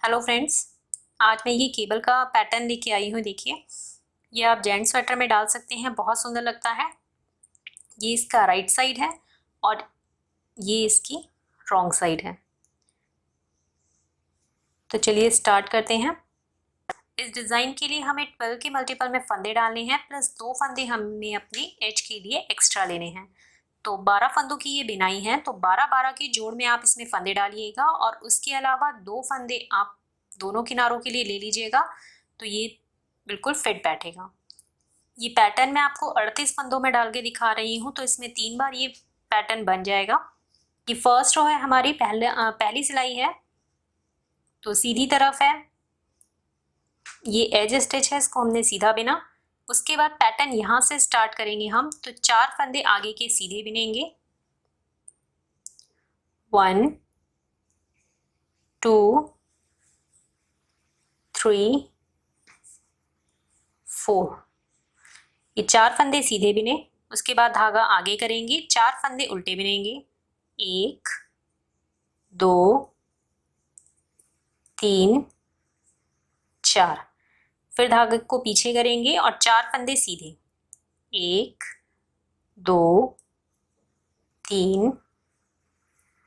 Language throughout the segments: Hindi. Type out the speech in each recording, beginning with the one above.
हेलो फ्रेंड्स, आज मैं ये केबल का पैटर्न लेके आई हूँ। देखिए, ये आप जेंट्स स्वेटर में डाल सकते हैं, बहुत सुंदर लगता है। ये इसका राइट साइड है और ये इसकी रॉन्ग साइड है। तो चलिए स्टार्ट करते हैं। इस डिज़ाइन के लिए हमें 12 के मल्टीपल में फंदे डालने हैं, प्लस 2 फंदे हमें अपने एज के लिए एक्स्ट्रा लेने हैं। तो 12 फंदों की ये बिनाई है, तो 12-12 के जोड़ में आप इसमें फंदे डालिएगा और उसके अलावा 2 फंदे आप दोनों किनारों के लिए ले लीजिएगा। तो ये बिल्कुल फिट बैठेगा। ये पैटर्न मैं आपको 38 फंदों में डाल के दिखा रही हूँ, तो इसमें 3 बार ये पैटर्न बन जाएगा। ये फर्स्ट रो है हमारी, पहली सिलाई है, तो सीधी तरफ है। ये एज स्टिच है, इसको हमने सीधा बिना। उसके बाद पैटर्न यहाँ से स्टार्ट करेंगे हम, तो 4 फंदे आगे के सीधे बिनेंगे। 1 2 3 4, ये 4 फंदे सीधे बिने। उसके बाद धागा आगे करेंगे, 4 फंदे उल्टे बिनेंगे। 1 2 3 4, फिर धागे को पीछे करेंगे और 4 फंदे सीधे। 1 2 3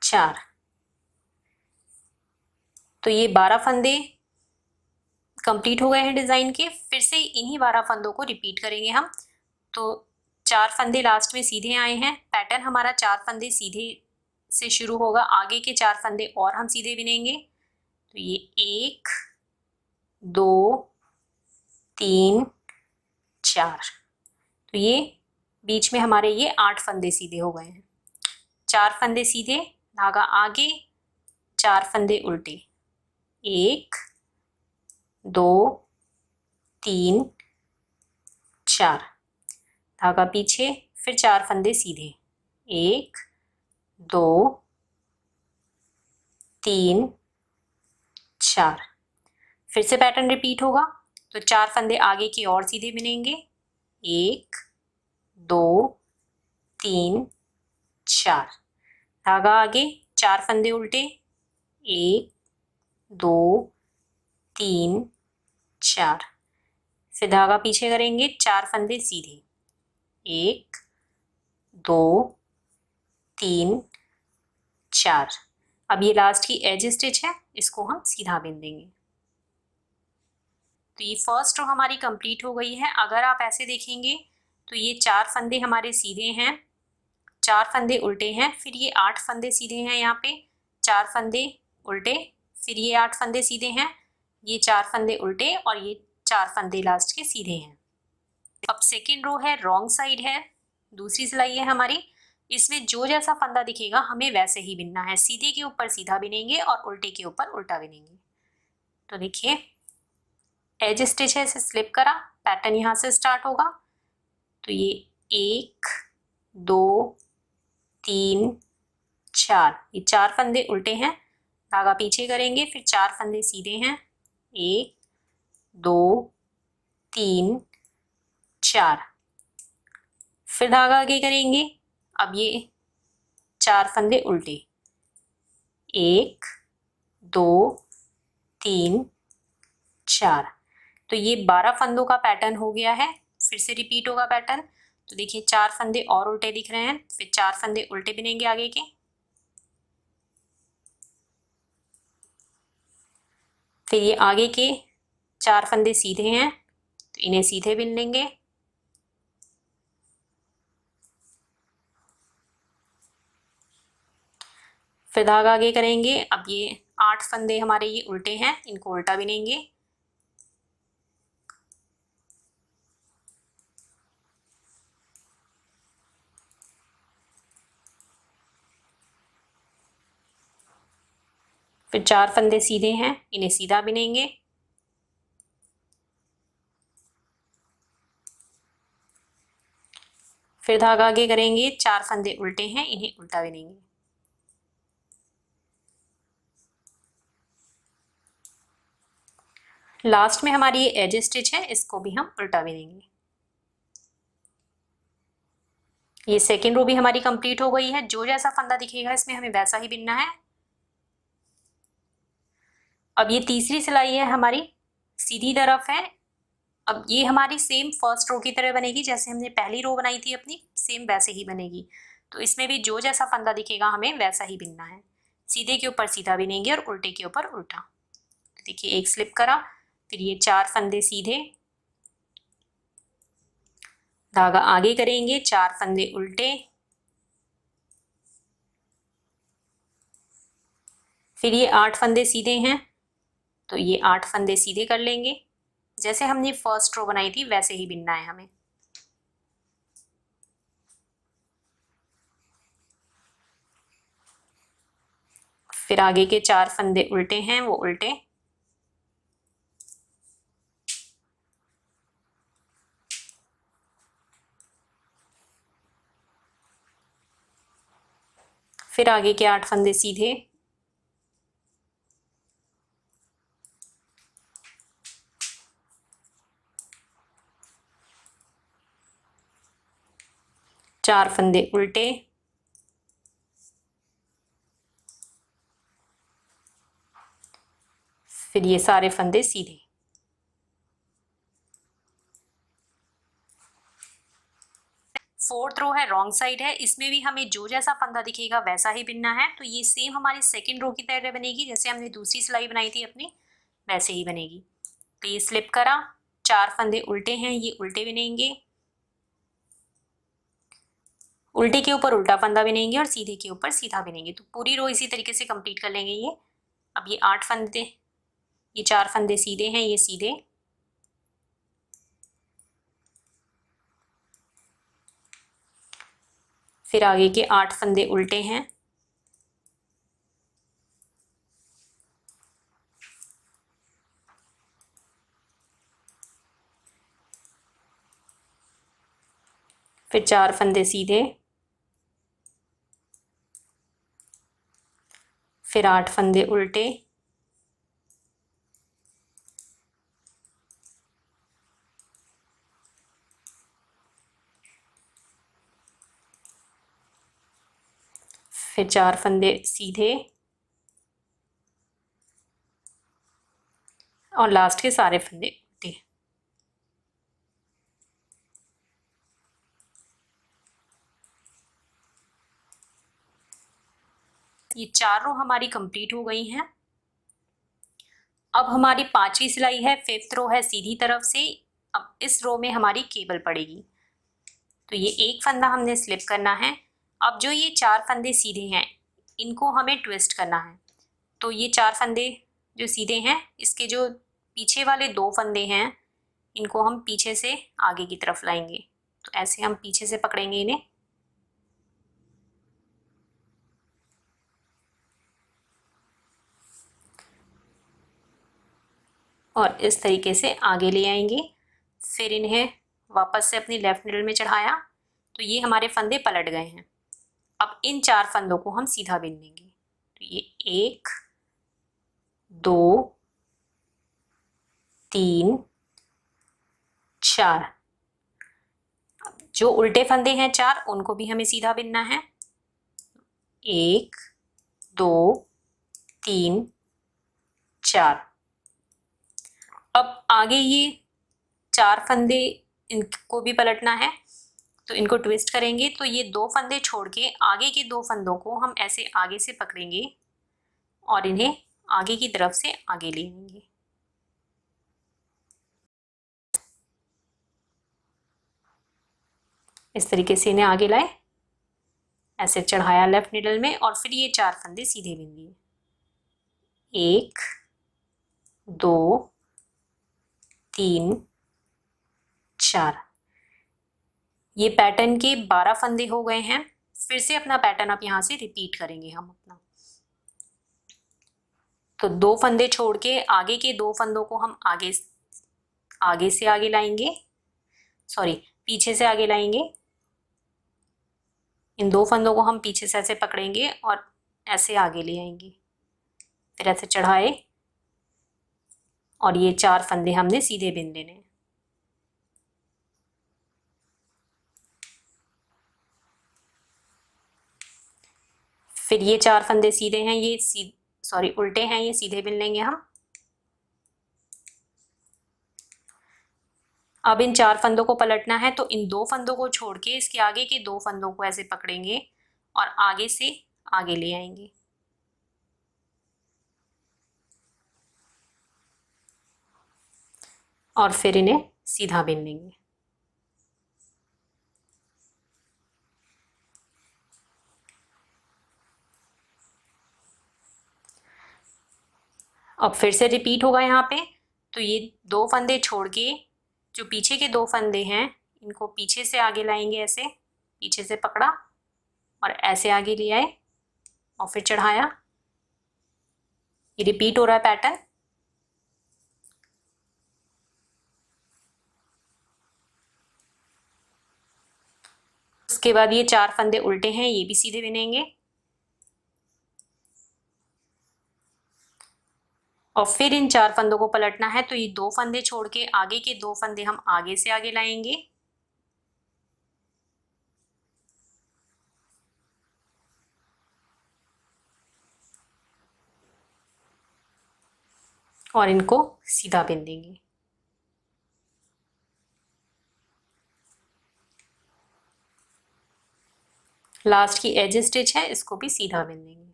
4, तो ये 12 फंदे कंप्लीट हो गए हैं डिज़ाइन के। फिर से इन्हीं 12 फंदों को रिपीट करेंगे हम। तो 4 फंदे लास्ट में सीधे आए हैं। पैटर्न हमारा 4 फंदे सीधे से शुरू होगा, आगे के 4 फंदे और हम सीधे बिनेंगे। तो ये 1 2 3 4, तो ये बीच में हमारे ये 8 फंदे सीधे हो गए हैं। 4 फंदे सीधे, धागा आगे, 4 फंदे उल्टे। 1 2 3 4, धागा पीछे, फिर 4 फंदे सीधे। 1 2 3 4, फिर से पैटर्न रिपीट होगा। तो 4 फंदे आगे की और सीधे बिनेंगे। 1 2 3 4, धागा आगे, 4 फंदे उल्टे। 1 2 3 4, फिर धागा पीछे करेंगे, 4 फंदे सीधे। 1 2 3 4, अब ये लास्ट की एज स्टिच है, इसको हम सीधा बिन देंगे। तो ये फर्स्ट रो हमारी कंप्लीट हो गई है। अगर आप ऐसे देखेंगे तो ये 4 फंदे हमारे सीधे हैं, 4 फंदे उल्टे हैं, फिर ये 8 फंदे सीधे हैं। यहाँ पे 4 फंदे उल्टे, फिर ये 8 फंदे सीधे हैं, ये 4 फंदे उल्टे और ये 4 फंदे लास्ट के सीधे हैं। अब सेकेंड रो है, रॉन्ग साइड है, दूसरी सिलाई है हमारी। इसमें जो जैसा फंदा दिखेगा हमें वैसे ही बिनना है। सीधे के ऊपर सीधा बिनेंगे और उल्टे के ऊपर उल्टा बिनेंगे। तो देखिए, एज स्टिच है, इसे स्लिप करा, पैटर्न यहाँ से स्टार्ट होगा। तो ये 1 2 3 4, ये 4 फंदे उल्टे हैं, धागा पीछे करेंगे, फिर 4 फंदे सीधे हैं। 1 2 3 4, फिर धागा आगे करेंगे। अब ये 4 फंदे उल्टे। 1 2 3 4, तो ये 12 फंदों का पैटर्न हो गया है। फिर से रिपीट होगा पैटर्न। तो देखिए, 4 फंदे और उल्टे दिख रहे हैं, फिर 4 फंदे उल्टे बिनेंगे आगे के। फिर ये आगे के 4 फंदे सीधे हैं, तो इन्हें सीधे बिन लेंगे। फिर धागा आगे करेंगे। अब ये 8 फंदे हमारे ये उल्टे हैं, इनको उल्टा बिनेंगे। फिर 4 फंदे सीधे हैं, इन्हें सीधा बिनेंगे। फिर धागा आगे करेंगे, 4 फंदे उल्टे हैं, इन्हें उल्टा बिनेंगे। लास्ट में हमारी ये एज स्टिच है, इसको भी हम उल्टा बिनेंगे। ये सेकेंड रो भी हमारी कंप्लीट हो गई है। जो जैसा फंदा दिखेगा इसमें हमें वैसा ही बिनना है। अब ये तीसरी सिलाई है हमारी, सीधी तरफ है। अब ये हमारी सेम फर्स्ट रो की तरह बनेगी, जैसे हमने पहली रो बनाई थी अपनी, सेम वैसे ही बनेगी। तो इसमें भी जो जैसा फंदा दिखेगा हमें वैसा ही बिनना है। सीधे के ऊपर सीधा बिनेंगे और उल्टे के ऊपर उल्टा। तो देखिए एक स्लिप करा, फिर ये 4 फंदे सीधे, धागा आगे करेंगे, 4 फंदे उल्टे, फिर ये 8 फंदे सीधे हैं, तो ये 8 फंदे सीधे कर लेंगे। जैसे हमने फर्स्ट रो बनाई थी वैसे ही बिनना है हमें। फिर आगे के 4 फंदे उल्टे हैं, वो उल्टे, फिर आगे के 8 फंदे सीधे, चार फंदे उल्टे, फिर ये सारे फंदे सीधे। फोर्थ रो है, रॉन्ग साइड है, इसमें भी हमें जो जैसा फंदा दिखेगा वैसा ही बिनना है। तो ये सेम हमारी सेकंड रो की तरह बनेगी, जैसे हमने दूसरी सिलाई बनाई थी अपनी वैसे ही बनेगी। तो ये स्लिप करा, 4 फंदे उल्टे हैं, ये उल्टे बिनेंगे, उल्टे के ऊपर उल्टा फंदा बिनेंगे और सीधे के ऊपर सीधा बिनेंगे। तो पूरी रो इसी तरीके से कंप्लीट कर लेंगे ये। अब ये 8 फंदे, ये 4 फंदे सीधे हैं, ये सीधे, फिर आगे के 8 फंदे उल्टे हैं, फिर 4 फंदे सीधे, फिर 8 फंदे उल्टे, फिर 4 फंदे सीधे और लास्ट के सारे फंदे उल्टे। ये 4 रो हमारी कंप्लीट हो गई हैं। अब हमारी 5वीं सिलाई है, 5th रो है सीधी तरफ से। अब इस रो में हमारी केबल पड़ेगी, तो ये एक फंदा हमने स्लिप करना है। अब जो ये 4 फंदे सीधे हैं इनको हमें ट्विस्ट करना है। तो ये 4 फंदे जो सीधे हैं, इसके जो पीछे वाले 2 फंदे हैं इनको हम पीछे से आगे की तरफ लाएंगे। तो ऐसे हम पीछे से पकड़ेंगे इन्हें, और इस तरीके से आगे ले आएंगे। फिर इन्हें वापस से अपनी लेफ्ट निडल में चढ़ाया, तो ये हमारे फंदे पलट गए हैं। अब इन 4 फंदों को हम सीधा बिन देंगे। तो ये 1 2 3 4, जो उल्टे फंदे हैं 4 उनको भी हमें सीधा बिनना है। 1 2 3 4। अब आगे ये 4 फंदे इनको भी पलटना है, तो इनको ट्विस्ट करेंगे। तो ये 2 फंदे छोड़ के आगे के 2 फंदों को हम ऐसे आगे से पकड़ेंगे और इन्हें आगे की तरफ से आगे ले लेंगे। इस तरीके से इन्हें आगे लाए, ऐसे चढ़ाया लेफ्ट निडल में, और फिर ये 4 फंदे सीधे बिन दिए। 1 2 3 4। ये पैटर्न के 12 फंदे हो गए हैं। फिर से अपना पैटर्न अब यहाँ से रिपीट करेंगे हम अपना। तो 2 फंदे छोड़ के आगे के 2 फंदों को हम आगे से आगे लाएंगे, सॉरी पीछे से आगे लाएंगे। इन 2 फंदों को हम पीछे से ऐसे पकड़ेंगे और ऐसे आगे ले आएंगे, फिर ऐसे चढ़ाए, और ये 4 फंदे हमने सीधे बिन लेने हैं। फिर ये 4 फंदे सीधे हैं, ये सॉरी उल्टे हैं, ये सीधे बिन लेंगे हम। अब इन 4 फंदों को पलटना है, तो इन 2 फंदों को छोड़ के इसके आगे के 2 फंदों को ऐसे पकड़ेंगे और आगे से आगे ले आएंगे। और फिर इन्हें सीधा बिन लेंगे। अब फिर से रिपीट होगा यहाँ पे। तो ये 2 फंदे छोड़ के जो पीछे के 2 फंदे हैं इनको पीछे से आगे लाएंगे, ऐसे पीछे से पकड़ा और ऐसे आगे ले आए और फिर चढ़ाया। ये रिपीट हो रहा है पैटर्न। उसके बाद ये 4 फंदे उल्टे हैं, ये भी सीधे बिनेंगे और फिर इन 4 फंदों को पलटना है। तो ये 2 फंदे छोड़ के आगे के 2 फंदे हम आगे से आगे लाएंगे और इनको सीधा बिन देंगे। लास्ट की एज स्टिच है, इसको भी सीधा बिन देंगे।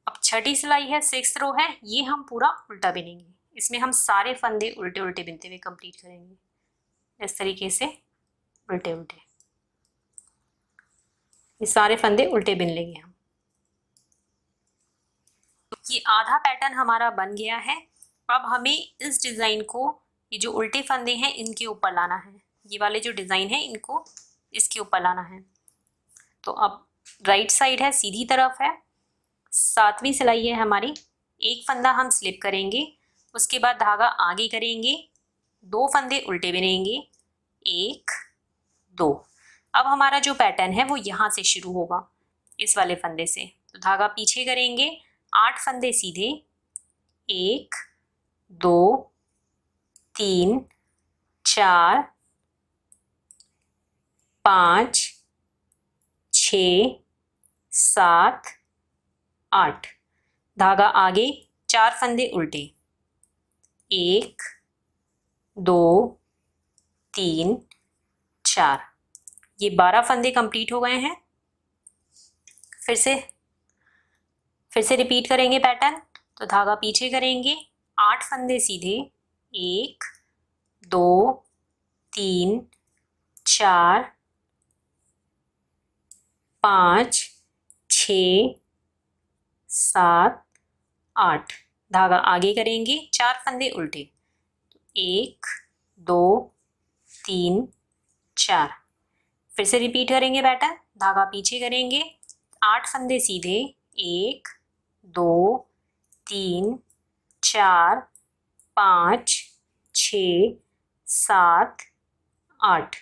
अब छठी सिलाई है, 6th रो है, ये हम पूरा उल्टा बिनेंगे। इसमें हम सारे फंदे उल्टे उल्टे बिनते हुए कंप्लीट करेंगे। इस तरीके से उल्टे उल्टे ये सारे फंदे उल्टे बिन लेंगे हम। ये आधा पैटर्न हमारा बन गया है। अब हमें इस डिज़ाइन को, ये जो उल्टे फंदे हैं इनके ऊपर लाना है। ये वाले जो डिज़ाइन है इनको इसके ऊपर लाना है। तो अब राइट साइड है, सीधी तरफ है, 7वीं सिलाई है हमारी। एक फंदा हम स्लिप करेंगे, उसके बाद धागा आगे करेंगे, 2 फंदे उल्टे बिनेंगे, 1 2। अब हमारा जो पैटर्न है वो यहाँ से शुरू होगा, इस वाले फंदे से। तो धागा पीछे करेंगे, 8 फंदे सीधे, 1 2 3 4 5 6 7 8। धागा आगे, 4 फंदे उल्टे, 1 2 3 4। ये 12 फंदे कंप्लीट हो गए हैं। फिर से रिपीट करेंगे पैटर्न। तो धागा पीछे करेंगे, 8 फंदे सीधे, 1 2 3 4 5 6 7 8। धागा आगे करेंगे, 4 फंदे उल्टे, 1 2 3 4। फिर से रिपीट करेंगे पैटर्न। धागा पीछे करेंगे, 8 फंदे सीधे, 1 2 3 4 5 6 7 8।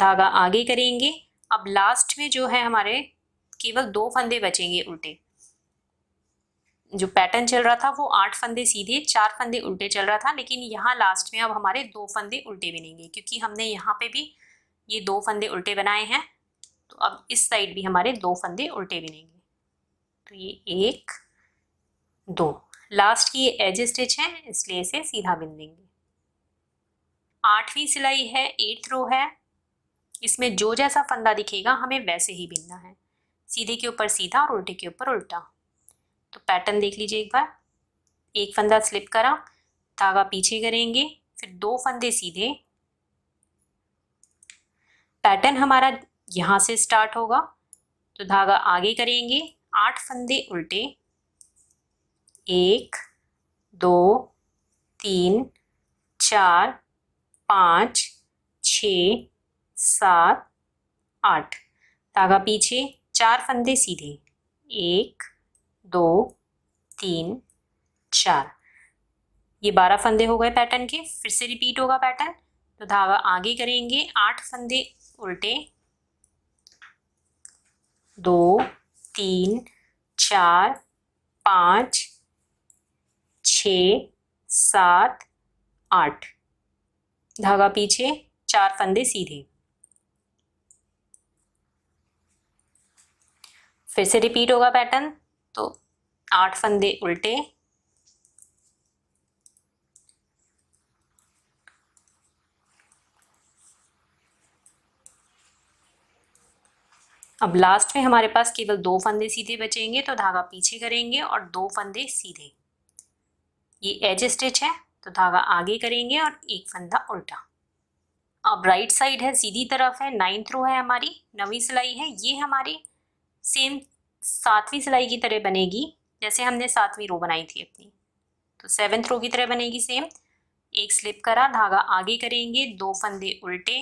धागा आगे करेंगे। अब लास्ट में जो है हमारे केवल 2 फंदे बचेंगे उल्टे। जो पैटर्न चल रहा था वो 8 फंदे सीधे, 4 फंदे उल्टे चल रहा था, लेकिन यहाँ लास्ट में अब हमारे 2 फंदे उल्टे बनेंगे, क्योंकि हमने यहाँ पे भी ये 2 फंदे उल्टे बनाए हैं। तो अब इस साइड भी हमारे 2 फंदे उल्टे बनेंगे। तो ये 1 2, लास्ट की ये एज स्टिच है, इसलिए इसे सीधा बिन देंगे। 8वीं सिलाई है, 8th रो है। इसमें जो जैसा फंदा दिखेगा हमें वैसे ही बिनना है, सीधे के ऊपर सीधा और उल्टे के ऊपर उल्टा। तो पैटर्न देख लीजिए एक बार। एक फंदा स्लिप करा, धागा पीछे करेंगे, फिर 2 फंदे सीधे। पैटर्न हमारा यहाँ से स्टार्ट होगा। तो धागा आगे करेंगे, 8 फंदे उल्टे, 1 2 3 4 5 6 7 8। धागा पीछे, 4 फंदे सीधे, 1 2 3 4। ये 12 फंदे हो गए पैटर्न के। फिर से रिपीट होगा पैटर्न। तो धागा आगे करेंगे, 8 फंदे उल्टे, 2 3 4 5 6 7 8। धागा पीछे, 4 फंदे सीधे। फिर से रिपीट होगा पैटर्न। तो 8 फंदे उल्टे, अब लास्ट में हमारे पास केवल 2 फंदे सीधे बचेंगे, तो धागा पीछे करेंगे और 2 फंदे सीधे। ये एज स्टिच है, तो धागा आगे करेंगे और एक फंदा उल्टा। अब राइट साइड है, सीधी तरफ है, 9th रो है हमारी, 9वीं सिलाई है। ये हमारी सेम 7वीं सिलाई की तरह बनेगी, जैसे हमने 7वीं रो बनाई थी अपनी, तो 7th रो की तरह बनेगी सेम। एक स्लिप करा, धागा आगे करेंगे, 2 फंदे उल्टे,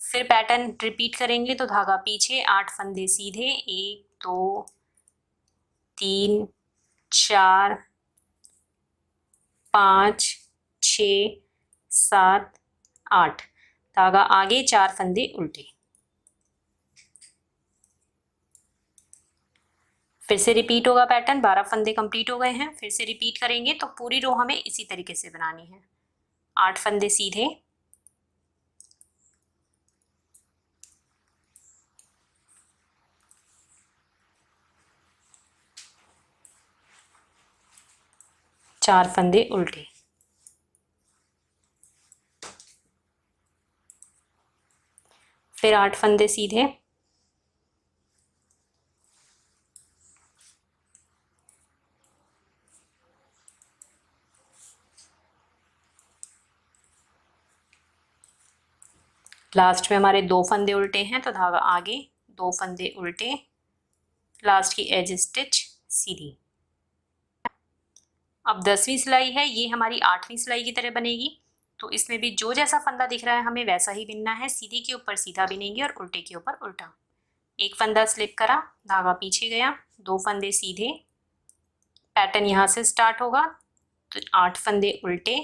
फिर पैटर्न रिपीट करेंगे, तो धागा पीछे, 8 फंदे सीधे, 1 2 3 4 5 6 7 8, धागा आगे, 4 फंदे उल्टे। फिर से रिपीट होगा पैटर्न, 12 फंदे कंप्लीट हो गए हैं। फिर से रिपीट करेंगे, तो पूरी रो हमें इसी तरीके से बनानी है। 8 फंदे सीधे, चार फंदे उल्टे, फिर 8 फंदे सीधे, लास्ट में हमारे 2 फंदे उल्टे हैं, तो धागा आगे, 2 फंदे उल्टे, लास्ट की एज स्टिच सीधी। अब 10वीं सिलाई है, ये हमारी 8वीं सिलाई की तरह बनेगी, तो इसमें भी जो जैसा फंदा दिख रहा है हमें वैसा ही बिनना है। सीधी के ऊपर सीधा बिनेंगे और उल्टे के ऊपर उल्टा। एक फंदा स्लिप करा, धागा पीछे गया, 2 फंदे सीधे, पैटर्न यहाँ से स्टार्ट होगा, तो 8 फंदे उल्टे,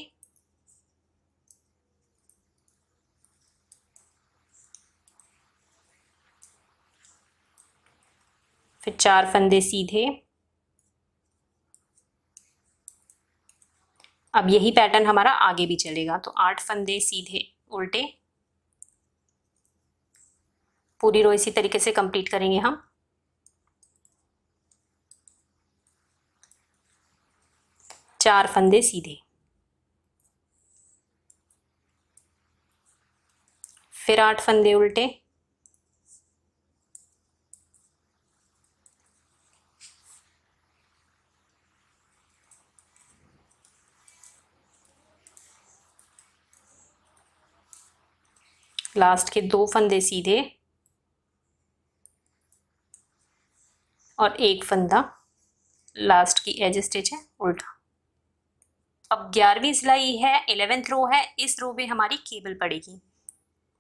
फिर 4 फंदे सीधे। अब यही पैटर्न हमारा आगे भी चलेगा, तो 8 फंदे सीधे उल्टे, पूरी रो इसी तरीके से कंप्लीट करेंगे हम। चार फंदे सीधे, फिर 8 फंदे उल्टे, लास्ट के 2 फंदे सीधे और एक फंदा लास्ट की एज स्टिच है उल्टा। अब 11वीं सिलाई है, 11th रो है, इस रो में हमारी केबल पड़ेगी।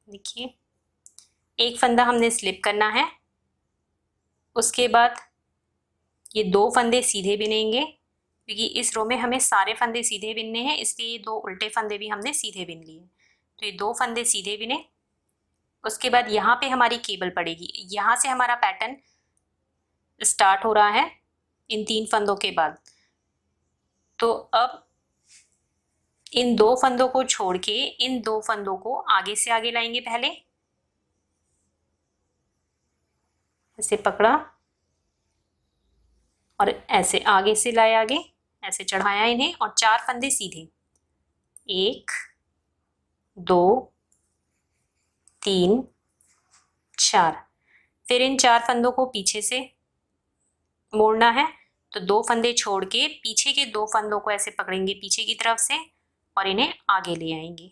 देखिए, एक फंदा हमने स्लिप करना है, उसके बाद ये 2 फंदे सीधे बिनेंगे, क्योंकि इस रो में हमें सारे फंदे सीधे बिनने हैं, इसलिए ये 2 उल्टे फंदे भी हमने सीधे बिन लिए। तो ये 2 फंदे सीधे बिने, उसके बाद यहाँ पे हमारी केबल पड़ेगी। यहाँ से हमारा पैटर्न स्टार्ट हो रहा है इन 3 फंदों के बाद। तो अब इन 2 फंदों को छोड़ के इन 2 फंदों को आगे से आगे लाएंगे। पहले ऐसे पकड़ा और ऐसे आगे से लाए, आगे ऐसे चढ़ाया इन्हें, और 4 फंदे सीधे, 1 2 3 4। फिर इन 4 फंदों को पीछे से मोड़ना है, तो 2 फंदे छोड़ के पीछे के 2 फंदों को ऐसे पकड़ेंगे पीछे की तरफ से और इन्हें आगे ले आएंगे।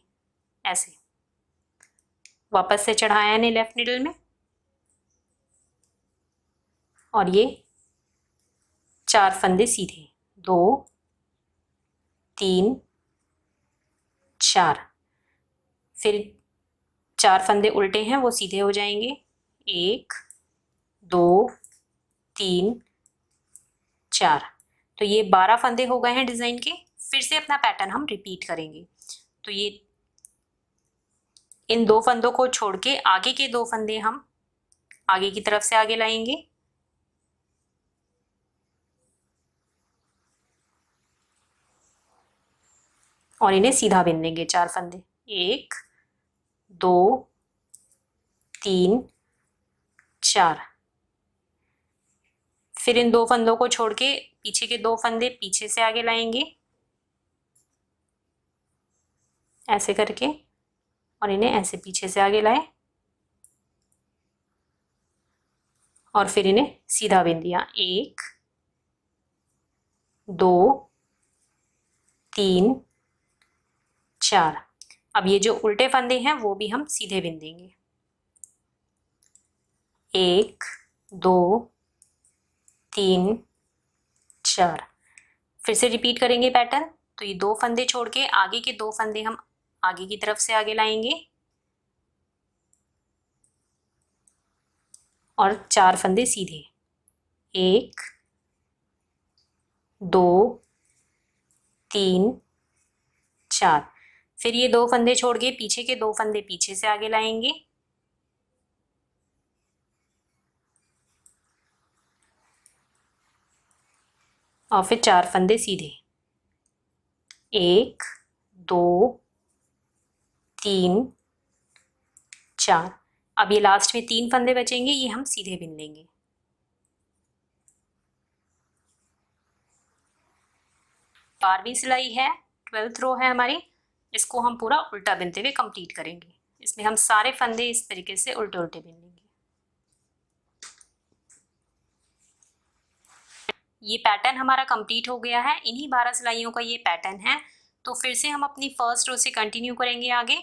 ऐसे वापस से चढ़ाया इन्हें लेफ्ट नीडल में, और ये 4 फंदे सीधे, 2 3 4। फिर 4 फंदे उल्टे हैं, वो सीधे हो जाएंगे, 1 2 3 4। तो ये 12 फंदे हो गए हैं डिजाइन के। फिर से अपना पैटर्न हम रिपीट करेंगे। तो ये इन 2 फंदों को छोड़ के आगे के 2 फंदे हम आगे की तरफ से आगे लाएंगे, और इन्हें सीधा बिन देंगे। 4 फंदे, 1 2 3 4। फिर इन 2 फंदों को छोड़ के पीछे के 2 फंदे पीछे से आगे लाएंगे ऐसे करके, और इन्हें ऐसे पीछे से आगे लाए, और फिर इन्हें सीधा बिन दिया, 1 2 3 4। अब ये जो उल्टे फंदे हैं वो भी हम सीधे बिन देंगे, 1 2 3 4। फिर से रिपीट करेंगे पैटर्न। तो ये 2 फंदे छोड़ के आगे के 2 फंदे हम आगे की तरफ से आगे लाएंगे और 4 फंदे सीधे, 1 2 3 4। फिर ये 2 फंदे छोड़ के पीछे के 2 फंदे पीछे से आगे लाएंगे और फिर 4 फंदे सीधे, 1 2 3 4। अब ये लास्ट में 3 फंदे बचेंगे, ये हम सीधे बिन लेंगे। 12वीं सिलाई है, 12th रो है हमारी। इसको हम पूरा उल्टा बिनते हुए कंप्लीट करेंगे। इसमें हम सारे फंदे इस तरीके से उल्टे उल्टे बिन लेंगे। ये पैटर्न हमारा कंप्लीट हो गया है। इन्हीं 12 सिलाइयों का ये पैटर्न है। तो फिर से हम अपनी फर्स्ट रो से कंटिन्यू करेंगे आगे।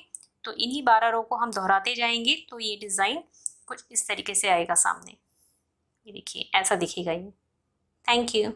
तो इन्हीं 12 रो को हम दोहराते जाएंगे। तो ये डिज़ाइन कुछ इस तरीके से आएगा सामने। ये देखिए, ऐसा दिखेगा ये। Thank you.